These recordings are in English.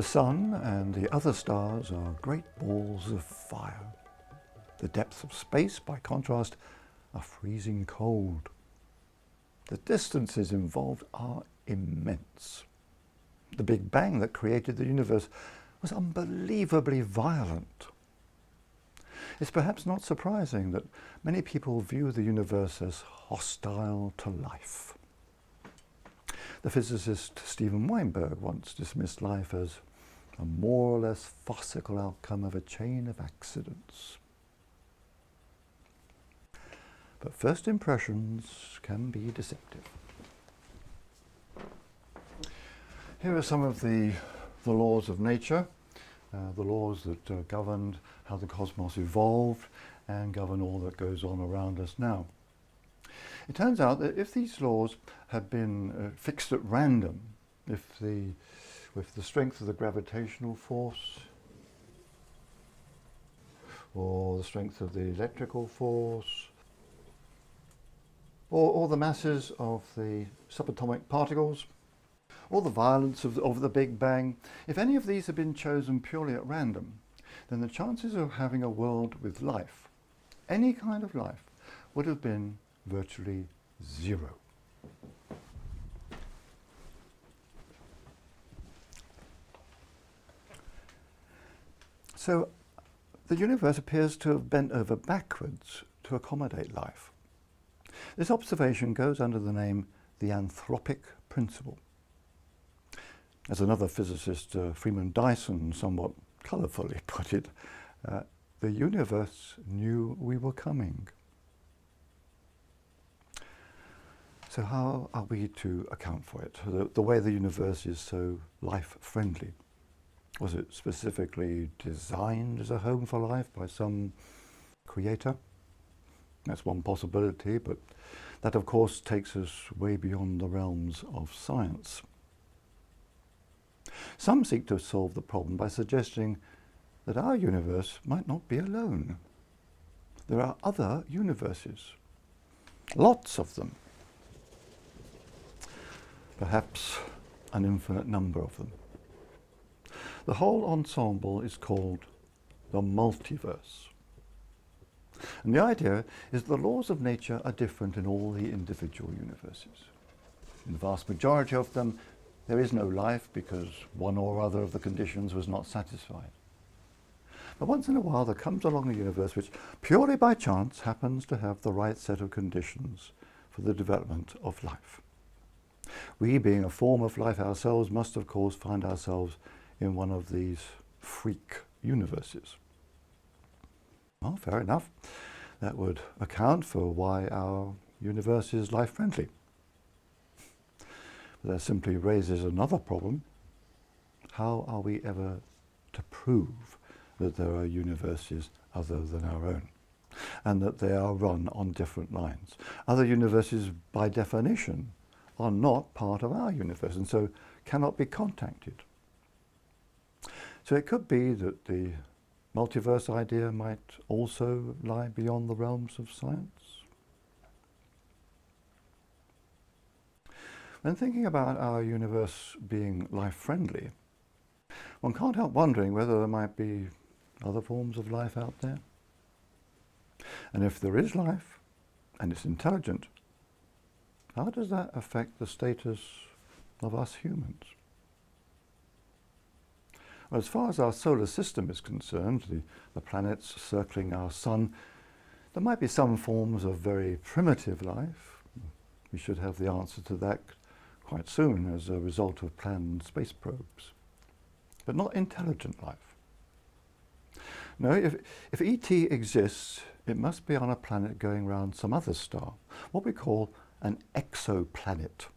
sun and the other stars are great balls of fire. The depths of space, by contrast, are freezing cold. The distances involved are immense. The Big Bang that created the universe was unbelievably violent. It's perhaps not surprising that many people view the universe as hostile to life. The physicist Steven Weinberg once dismissed life as a more or less farcical outcome of a chain of accidents. But first impressions can be deceptive. Here are some of the laws of nature, the laws that governed how the cosmos evolved and govern all that goes on around us now. It turns out that if these laws had been fixed at random, with the strength of the gravitational force, or the strength of the electrical force, or the masses of the subatomic particles, or the violence of the Big Bang, if any of these had been chosen purely at random, then the chances of having a world with life, any kind of life, would have been virtually zero. So the universe appears to have bent over backwards to accommodate life. This observation goes under the name the Anthropic principle. As another physicist, Freeman Dyson, somewhat colourfully put it, the universe knew we were coming. So how are we to account for it? The way the universe is so life-friendly. Was it specifically designed as a home for life by some creator? That's one possibility, but that of course takes us way beyond the realms of science. Some seek to solve the problem by suggesting that our universe might not be alone. There are other universes, lots of them, perhaps an infinite number of them. The whole ensemble is called the multiverse. And the idea is the laws of nature are different in all the individual universes. In the vast majority of them, there is no life because one or other of the conditions was not satisfied. But once in a while there comes along a universe which purely by chance happens to have the right set of conditions for the development of life. We, being a form of life ourselves, must of course find ourselves in one of these freak universes. Well, fair enough. That would account for why our universe is life-friendly. But that simply raises another problem. How are we ever to prove that there are universes other than our own, and that they are run on different lines? Other universes, by definition, are not part of our universe, and so cannot be contacted. So it could be that the multiverse idea might also lie beyond the realms of science. When thinking about our universe being life-friendly, one can't help wondering whether there might be other forms of life out there. And if there is life, and it's intelligent, how does that affect the status of us humans? Well, as far as our solar system is concerned, the planets circling our sun, there might be some forms of very primitive life. We should have the answer to that quite soon as a result of planned space probes. But not intelligent life. No, if ET exists, it must be on a planet going around some other star, what we call an exoplanet.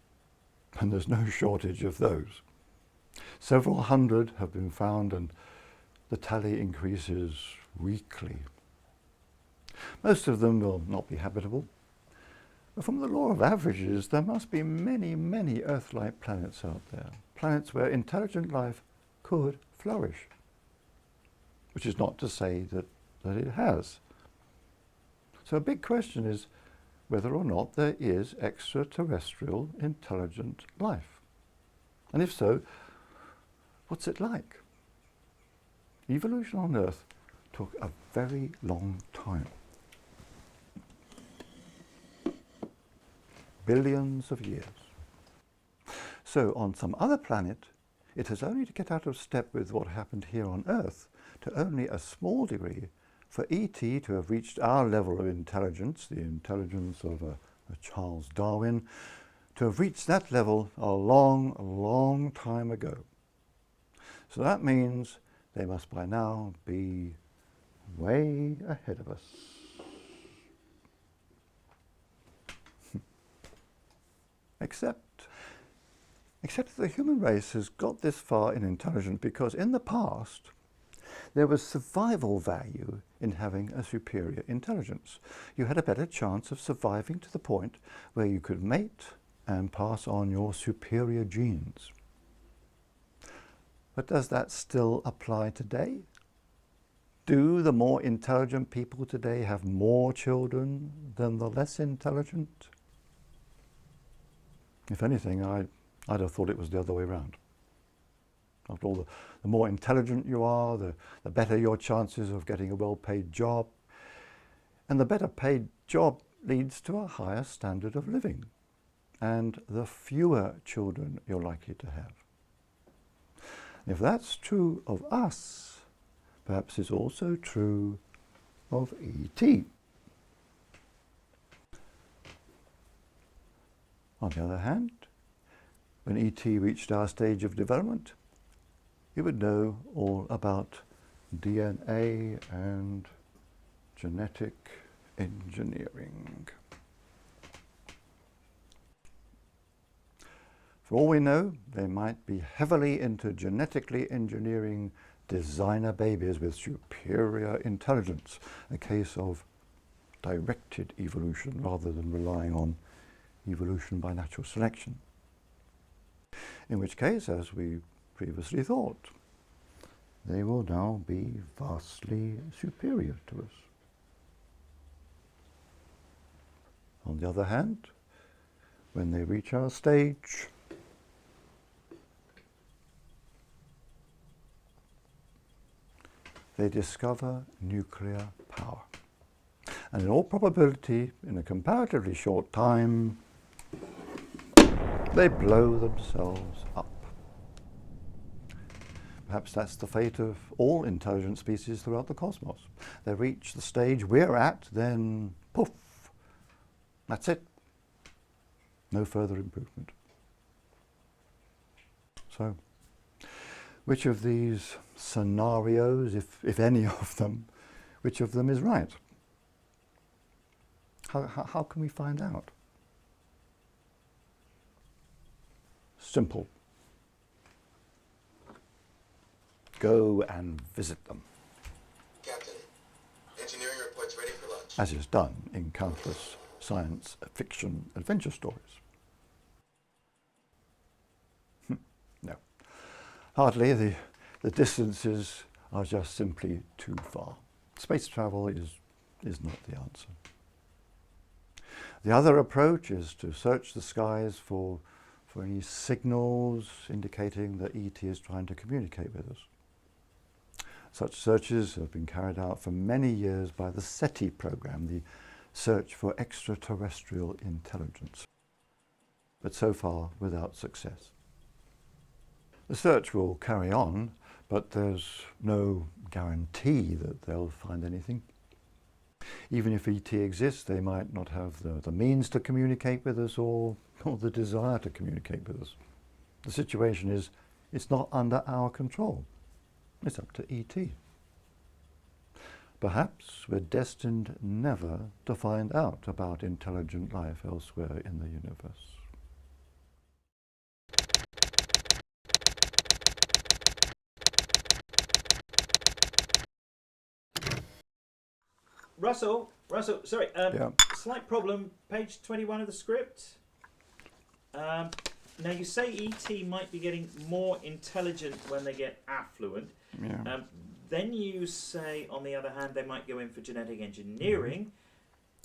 And there's no shortage of those. Several hundred have been found, and the tally increases weekly. Most of them will not be habitable. But from the law of averages, there must be many, many Earth-like planets out there. Planets where intelligent life could flourish. Which is not to say that it has. So a big question is whether or not there is extraterrestrial intelligent life. And if so, what's it like? Evolution on Earth took a very long time. Billions of years. So on some other planet, it has only to get out of step with what happened here on Earth to only a small degree for ET to have reached our level of intelligence, the intelligence of a Charles Darwin, to have reached that level a long, long time ago. So that means they must by now be way ahead of us. Except that the human race has got this far in intelligence because in the past there was survival value in having a superior intelligence. You had a better chance of surviving to the point where you could mate and pass on your superior genes. But does that still apply today? Do the more intelligent people today have more children than the less intelligent? If anything, I'd have thought it was the other way around. After all, the more intelligent you are, the better your chances of getting a well-paid job. And the better paid job leads to a higher standard of living, and the fewer children you're likely to have. If that's true of us, perhaps it's also true of ET. On the other hand, when ET reached our stage of development, it would know all about DNA and genetic engineering. For all we know, they might be heavily into genetically engineering designer babies with superior intelligence, a case of directed evolution rather than relying on evolution by natural selection. In which case, as we previously thought, they will now be vastly superior to us. On the other hand, when they reach our stage, they discover nuclear power. And in all probability, in a comparatively short time, they blow themselves up. Perhaps that's the fate of all intelligent species throughout the cosmos. They reach the stage we're at, then poof, that's it. No further improvement. So, which of these scenarios, if any of them, which of them is right? How can we find out? Simple. Go and visit them. Captain, engineering report's ready for lunch. As is done in countless science fiction adventure stories. No. Hardly. The distances are just simply too far. Space travel is not the answer. The other approach is to search the skies for any signals indicating that ET is trying to communicate with us. Such searches have been carried out for many years by the SETI program, the Search for Extraterrestrial Intelligence, but so far without success. The search will carry on, but there's no guarantee that they'll find anything. Even if ET exists, they might not have the means to communicate with us or the desire to communicate with us. The situation is, it's not under our control. It's up to ET. Perhaps we're destined never to find out about intelligent life elsewhere in the universe. Russell, sorry, Yeah. slight problem, page 21 of the script. Now you say ET might be getting more intelligent when they get affluent. Yeah. Then you say, on the other hand, they might go in for genetic engineering.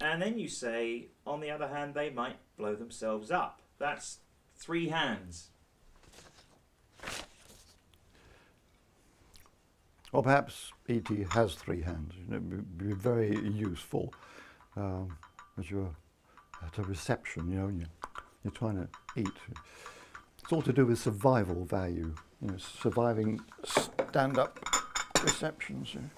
And then you say, on the other hand, they might blow themselves up. That's three hands. Or perhaps E.T. has 3 hands. You know, it'd be very useful as you're at a reception, you know, and you're trying to eat. It's all to do with survival value, you know, surviving stand-up receptions. You know.